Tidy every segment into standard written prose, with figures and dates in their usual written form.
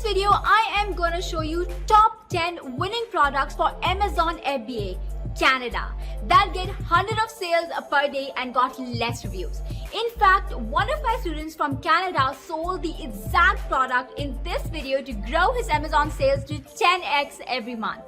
this video, I am gonna show you top 10 winning products for Amazon FBA Canada that get 100 of sales per day and got less reviews. In fact, one of my students from Canada sold the exact product in this video to grow his Amazon sales to 10x every month.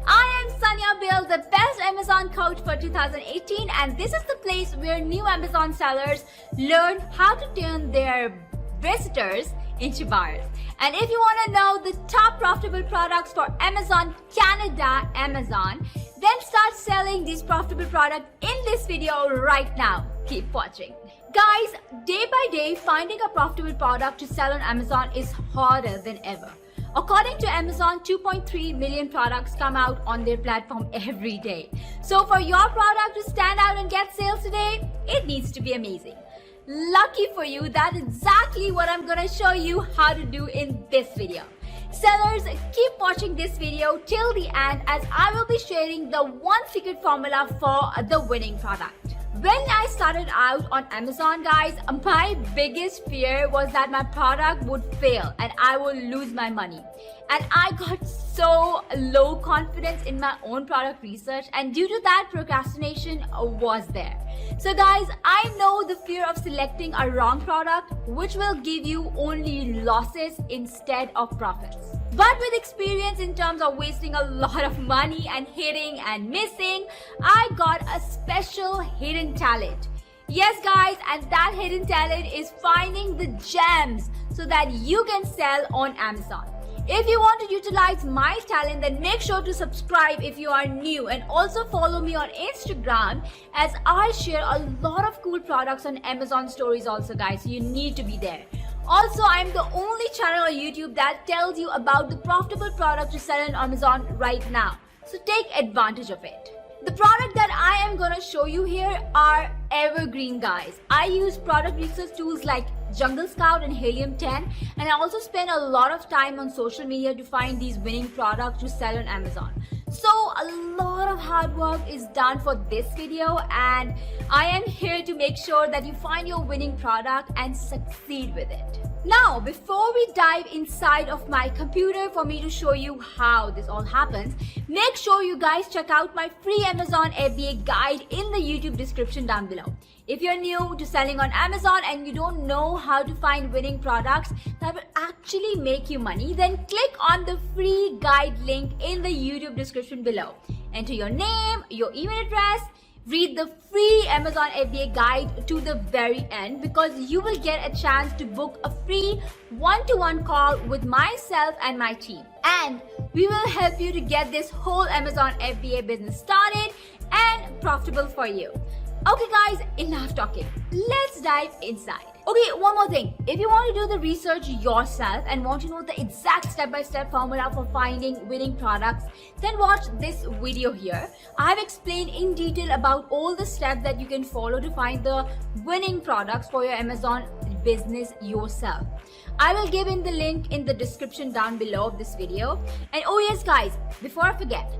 I am Sania Bill, the best Amazon coach for 2018, and this is the place where new Amazon sellers learn how to turn their visitors into buyers. And if you want to know the top profitable products for Amazon Canada, then start selling these profitable products in this video right now. Keep watching. Guys, day by day, finding a profitable product to sell on Amazon is harder than ever. According to Amazon, 2.3 million products come out on their platform every day. So for your product to stand out and get sales today, it needs to be amazing. Lucky for you, that's exactly what I'm gonna show you how to do in this video. Sellers, keep watching this video till the end as I will be sharing the one secret formula for the winning product. When I started out on Amazon, guys, my biggest fear was that my product would fail and I would lose my money. And I got so low confidence in my own product research, and due to that, procrastination was there. So guys, I know the fear of selecting a wrong product, which will give you only losses instead of profits. But with experience in terms of wasting a lot of money and hitting and missing, I got a special hidden talent. Yes guys, and that hidden talent is finding the gems so that you can sell on Amazon. If you want to utilize my talent, then make sure to subscribe if you are new, and also follow me on Instagram as I share a lot of cool products on Amazon stories also, guys, so you need to be there. Also, I'm the only channel on YouTube that tells you about the profitable product to sell on Amazon right now. So take advantage of it. The product that I am gonna show you here are evergreen, guys. I use product research tools like Jungle Scout and Helium 10, and I also spend a lot of time on social media to find these winning products to sell on Amazon. So a lot of hard work is done for this video, and I am here to make sure that you find your winning product and succeed with it. Now, before we dive inside of my computer for me to show you how this all happens, make sure you guys check out my free Amazon FBA guide in the YouTube description down below. If you're new to selling on Amazon and you don't know how to find winning products that will actually make you money, then click on the free guide link in the YouTube description below. Enter your name, your email address, read the free Amazon FBA guide to the very end, because you will get a chance to book a free one-to-one call with myself and my team. And we will help you to get this whole Amazon FBA business started and profitable for you. Okay guys, enough talking. Let's dive inside. Okay, one more thing. If you want to do the research yourself and want to know the exact step-by-step formula for finding winning products, then watch this video here. I have explained in detail about all the steps that you can follow to find the winning products for your Amazon business yourself. I will give in the link in the description down below of this video. And oh yes guys, before I forget,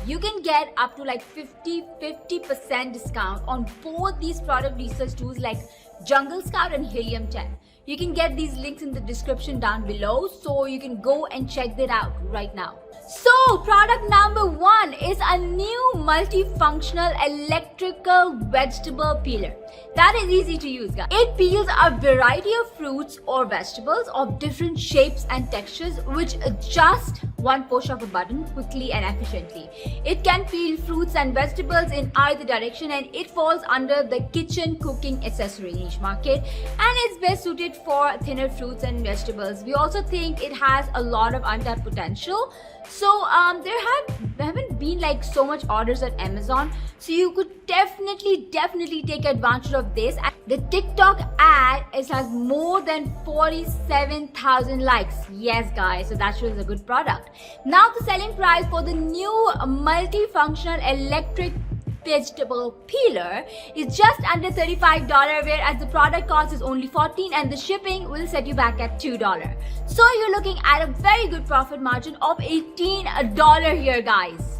you can get up to like 50% discount on both these product research tools like Jungle Scout and Helium 10. You can get these links in the description down below, so you can go and check that out right now. So product number 1 is a new multifunctional electrical vegetable peeler. That is easy to use, guys. It peels a variety of fruits or vegetables of different shapes and textures, which just one push of a button quickly and efficiently. It can peel fruits and vegetables in either direction, and it falls under the kitchen cooking accessory niche market, and it's best suited for thinner fruits and vegetables. We also think it has a lot of untapped potential. So there haven't been like so much orders at Amazon, so you could definitely take advantage of this. The TikTok ad has more than 47,000 likes. Yes guys, so that shows a good product. Now the selling price for the new multifunctional electric vegetable peeler is just under $35, whereas the product cost is only $14, and the shipping will set you back at $2. So you're looking at a very good profit margin of $18 here, guys.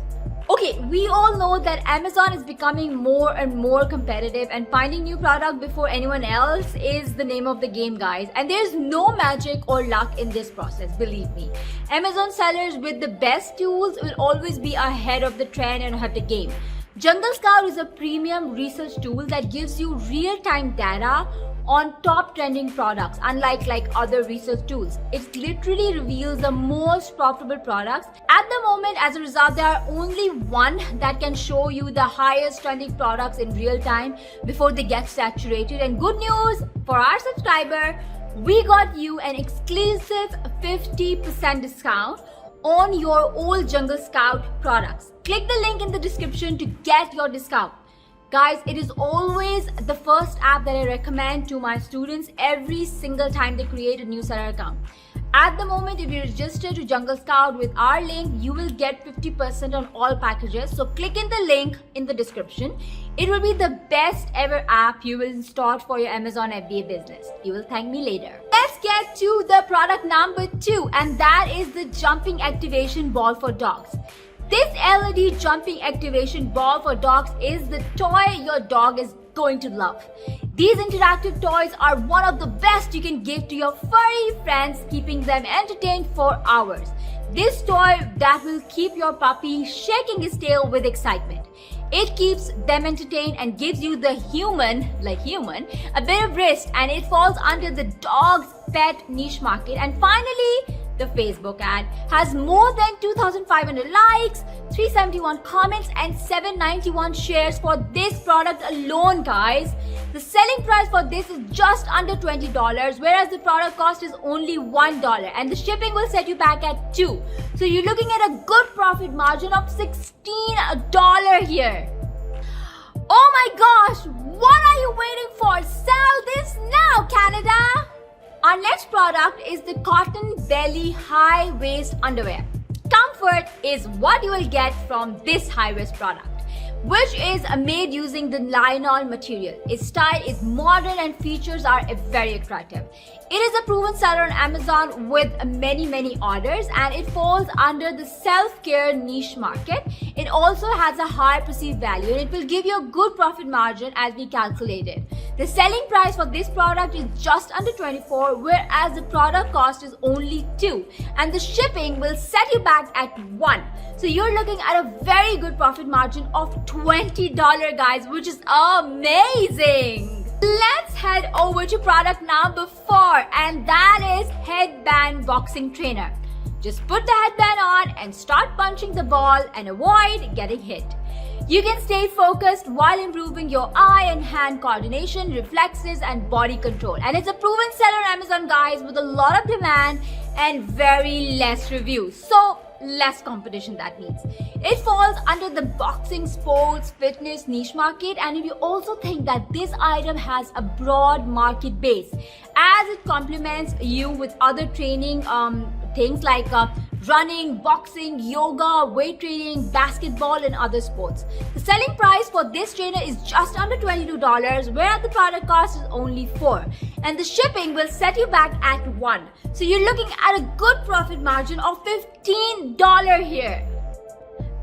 Okay, we all know that Amazon is becoming more and more competitive, and finding new product before anyone else is the name of the game, guys. And there's no magic or luck in this process, believe me. Amazon sellers with the best tools will always be ahead of the trend and ahead of the game. Jungle Scout is a premium research tool that gives you real-time data on top trending products, unlike other research tools. It literally reveals the most profitable products. At the moment, as a result, there are only one that can show you the highest trending products in real time before they get saturated. And good news for our subscriber, we got you an exclusive 50% discount on your old Jungle Scout products. Click the link in the description to get your discount. Guys, it is always the first app that I recommend to my students every single time they create a new seller account. At the moment, if you register to Jungle Scout with our link, you will get 50% on all packages. So click in the link in the description. It will be the best ever app you will install for your Amazon FBA business. You will thank me later. Let's get to the product number 2, and that is the jumping activation ball for dogs. This LED jumping activation ball for dogs is the toy your dog is going to love. These interactive toys are one of the best you can give to your furry friends, keeping them entertained for hours. This toy that will keep your puppy shaking his tail with excitement. It keeps them entertained and gives you the human, a bit of wrist, and it falls under the dog's pet niche market. And finally, the Facebook ad has more than 2,500 likes, 371 comments, and 791 shares for this product alone, guys. The selling price for this is just under $20, whereas the product cost is only $1, and the shipping will set you back at $2. So you're looking at a good profit margin of $16 here. Oh my gosh, what are you waiting for? Sell this now, Canada! Our next product is the cotton belly high waist underwear. Comfort is what you will get from this high waist product, which is made using the nylon material. Its style is modern and features are very attractive. It is a proven seller on Amazon with many orders, and it falls under the self-care niche market. It also has a high perceived value, and it will give you a good profit margin as we calculated. The selling price for this product is just under $24, whereas the product cost is only $2, and the shipping will set you back at $1. So you're looking at a very good profit margin of $20, guys, which is amazing. Let's head over to product number 4, and that is Headband Boxing Trainer. Just put the headband on and start punching the ball and avoid getting hit. You can stay focused while improving your eye and hand coordination, reflexes, and body control. And it's a proven seller on Amazon, guys, with a lot of demand and very less reviews. So less competition, that means. It falls under the boxing, sports, fitness niche market, and if you also think that this item has a broad market base, as it complements you with other training things like running, boxing, yoga, weight training, basketball, and other sports. The selling price for this trainer is just under $22, whereas the product cost is only $4, and the shipping will set you back at $1. So you're looking at a good profit margin of $15 here.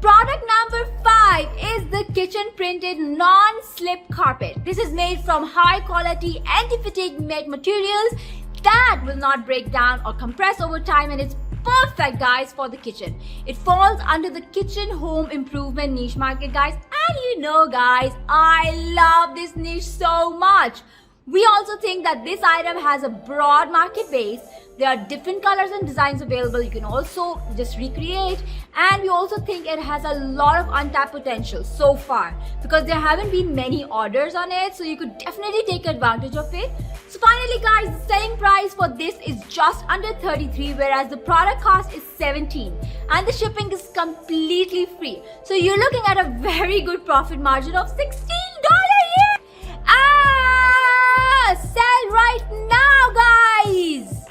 Product number 5 is the kitchen printed non-slip carpet. This is made from high quality anti-fatigue materials that will not break down or compress over time, and it's perfect, guys, for the kitchen. It falls under the kitchen home improvement niche market, guys, and you know, guys, I love this niche so much. We also think that this item has a broad market base. There are different colors and designs available. You can also just recreate, and we also think it has a lot of untapped potential so far because there haven't been many orders on it, so you could definitely take advantage of it. So finally, guys, the selling price for this is just under $33, whereas the product cost is $17, and the shipping is completely free. So you're looking at a very good profit margin of $16 here. Sell right now, guys.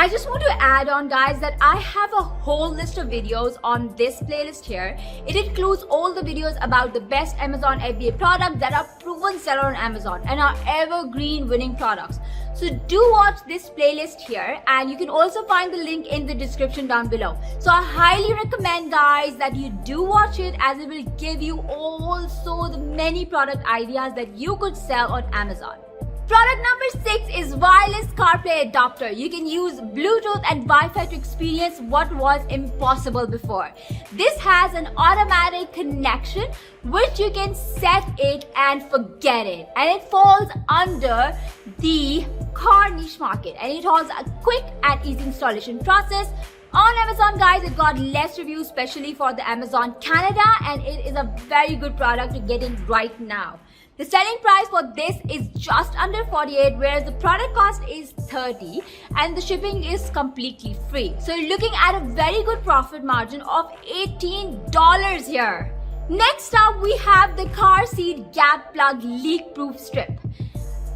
I just want to add on, guys, that I have a whole list of videos on this playlist here. It includes all the videos about the best Amazon FBA products that are proven seller on Amazon and are evergreen winning products. So do watch this playlist here, and you can also find the link in the description down below. So I highly recommend, guys, that you do watch it, as it will give you also the many product ideas that you could sell on Amazon. Product number 6 is wireless CarPlay adapter. You can use Bluetooth and Wi-Fi to experience what was impossible before. This has an automatic connection which you can set it and forget it, and it falls under the car niche market, and it has a quick and easy installation process. On Amazon, guys, it got less reviews, especially for the Amazon Canada, and it is a very good product to get in right now. The selling price for this is just under 48, whereas the product cost is 30, and the shipping is completely free. So you're looking at a very good profit margin of $18 here. Next up, we have the car seat gap plug leak proof strip.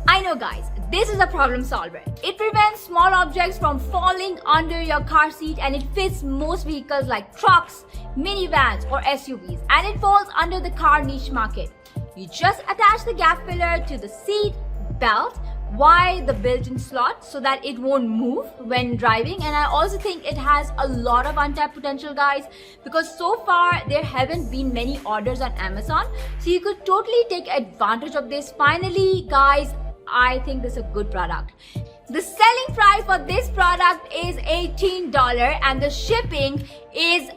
I know, guys, this is a problem solver. It prevents small objects from falling under your car seat, and it fits most vehicles like trucks, minivans or SUVs, and it falls under the car niche market. You just attach the gap filler to the seat belt via the built-in slot so that it won't move when driving. And I also think it has a lot of untapped potential, guys, because so far there haven't been many orders on Amazon, so you could totally take advantage of this. Finally, guys, I think this is a good product. The selling price for this product is $18, and the shipping is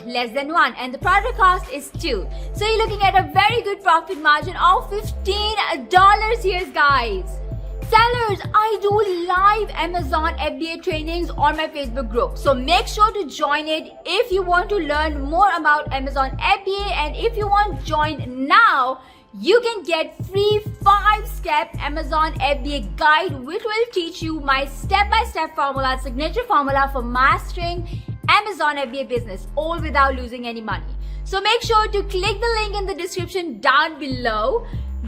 less than 1, and the product cost is 2. So you're looking at a very good profit margin of $15 here, guys. Sellers, I do live Amazon FBA trainings on my Facebook group, so make sure to join it if you want to learn more about Amazon FBA. And if you want to join now, you can get free 5-step Amazon FBA guide, which will teach you my step-by-step formula, signature formula for mastering Amazon FBA business, all without losing any money. So make sure to click the link in the description down below.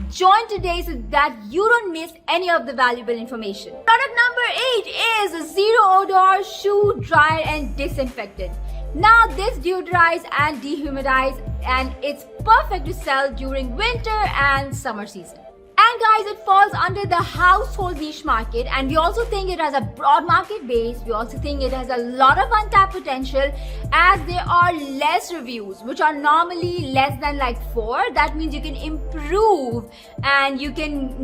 Join today so that you don't miss any of the valuable information. Product number 8 is a zero odor shoe dryer and disinfectant. Now this deodorizes and dehumidifies, and it's perfect to sell during winter and summer season. And guys, it falls under the household niche market, and we also think it has a broad market base. We also think it has a lot of untapped potential, as there are less reviews, which are normally less than like 4. That means you can improve, and you can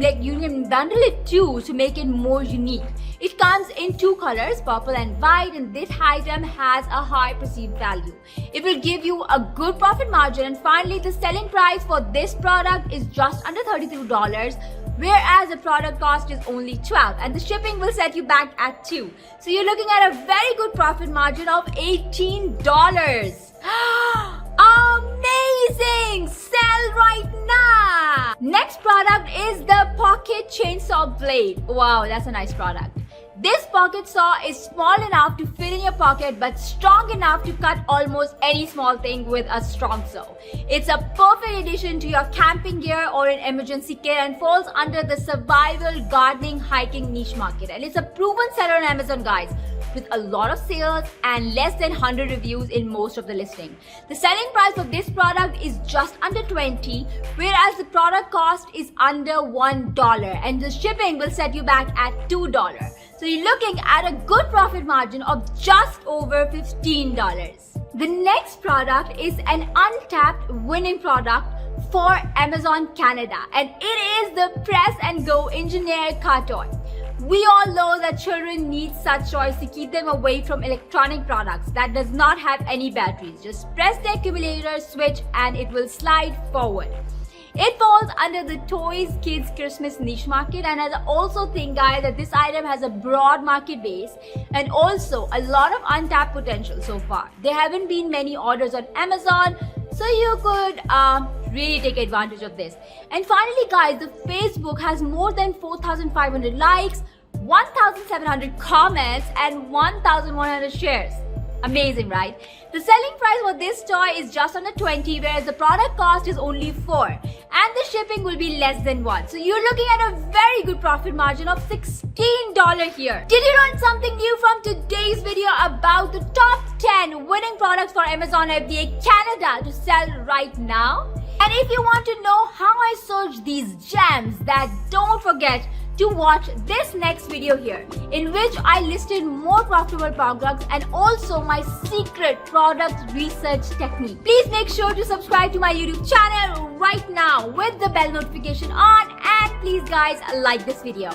bundle it too to make it more unique. It comes in 2 colors, purple and white, and this item has a high perceived value. It will give you a good profit margin. And finally, the selling price for this product is just under $32, whereas the product cost is only 12, and the shipping will set you back at 2. So you're looking at a very good profit margin of $18. Amazing! Sell right now! Next product is the pocket chainsaw blade. Wow, that's a nice product. This pocket saw is small enough to fit in your pocket, but strong enough to cut almost any small thing with a strong saw. It's a perfect addition to your camping gear or an emergency kit, and falls under the survival, gardening, hiking niche market. And it's a proven seller on Amazon, guys, with a lot of sales and less than 100 reviews in most of the listing. The selling price of this product is just under 20, whereas the product cost is under $1, and the shipping will set you back at $2. So you're looking at a good profit margin of just over $15. The next product is an untapped winning product for Amazon Canada, and it is the Press and Go Engineer car toy. We all know that children need such toys to keep them away from electronic products that does not have any batteries. Just press the accumulator switch and it will slide forward. It falls under the toys kids Christmas niche market, and I also think, guys, that this item has a broad market base and also a lot of untapped potential so far. There haven't been many orders on Amazon, so you could really take advantage of this. And finally, guys, the Facebook has more than 4,500 likes, 1,700 comments and 1,100 shares. Amazing, right? The selling price for this toy is just under 20, whereas the product cost is only 4, and the shipping will be less than 1. So you're looking at a very good profit margin of $16 here. Did you learn something new from today's video about the top 10 winning products for Amazon FBA Canada to sell right now? And if you want to know how I search these gems, then don't forget to watch this next video here, in which I listed more profitable products and also my secret product research technique. Please make sure to subscribe to my YouTube channel right now with the bell notification on, and please guys like this video.